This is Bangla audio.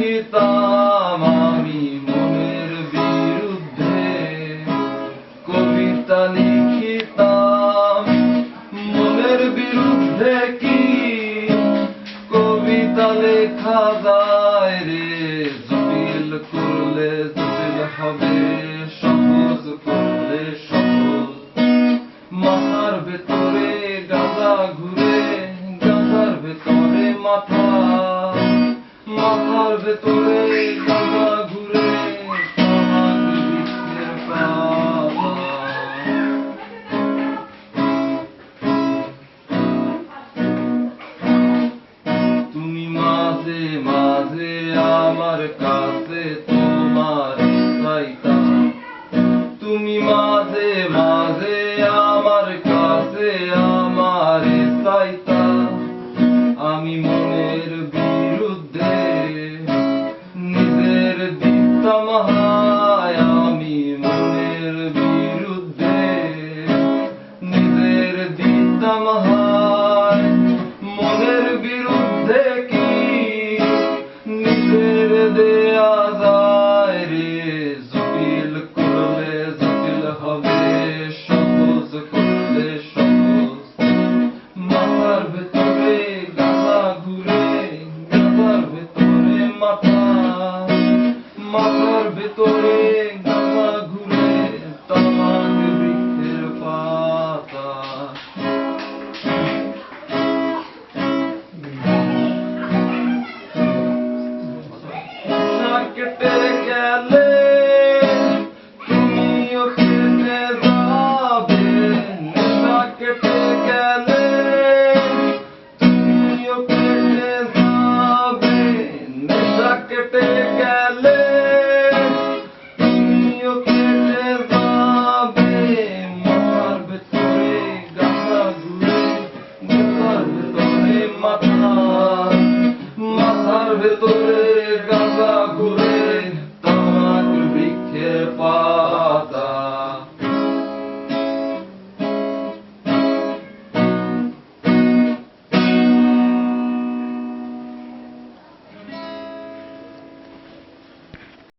লিখিতাম আমি মনের বিরুদ্ধে, কবিতা লিখিতাম মনের বিরুদ্ধে। কি কবিতা লেখা যায় রে, জটিল করলে জটিল হবে, সহজ করলে সহজ। মাথার ভেতরে গাঁজা ঘুরে, গাঁজার ভেতরে মাথা, মাথার ভেতরে গাঁজা ঘুরে, তামাক বৃক্ষের পাতা। তুমি মাঝে মাঝে আমার কাছে তোমার চাইতা, তুমি মাঝে মাঝে আমার কাছে আমার চাইতা। আমি মনের বিরুদ্ধে নিজের দিতাম হায়, আমি মনের বিরুদ্ধে নিজের দিতাম হায়। মনের বিরুদ্ধে কি নিজের দেয়া যায় রে, জটিল করলে জটিল হবে, সহজ করলে সহজ। মাথার ভেতরে গাঁজা ঘুরে, গাঁজার ভেতরে মাথা, মাথার ভেতরে গাঁজা ঘুরে, তামাক বৃক্ষের পাতা। কেটে গেলে তুমিও কেটে যাবে, নেশা কেটে গেলে তুমিও কেটে যাবে, নেশা কেটে গেলে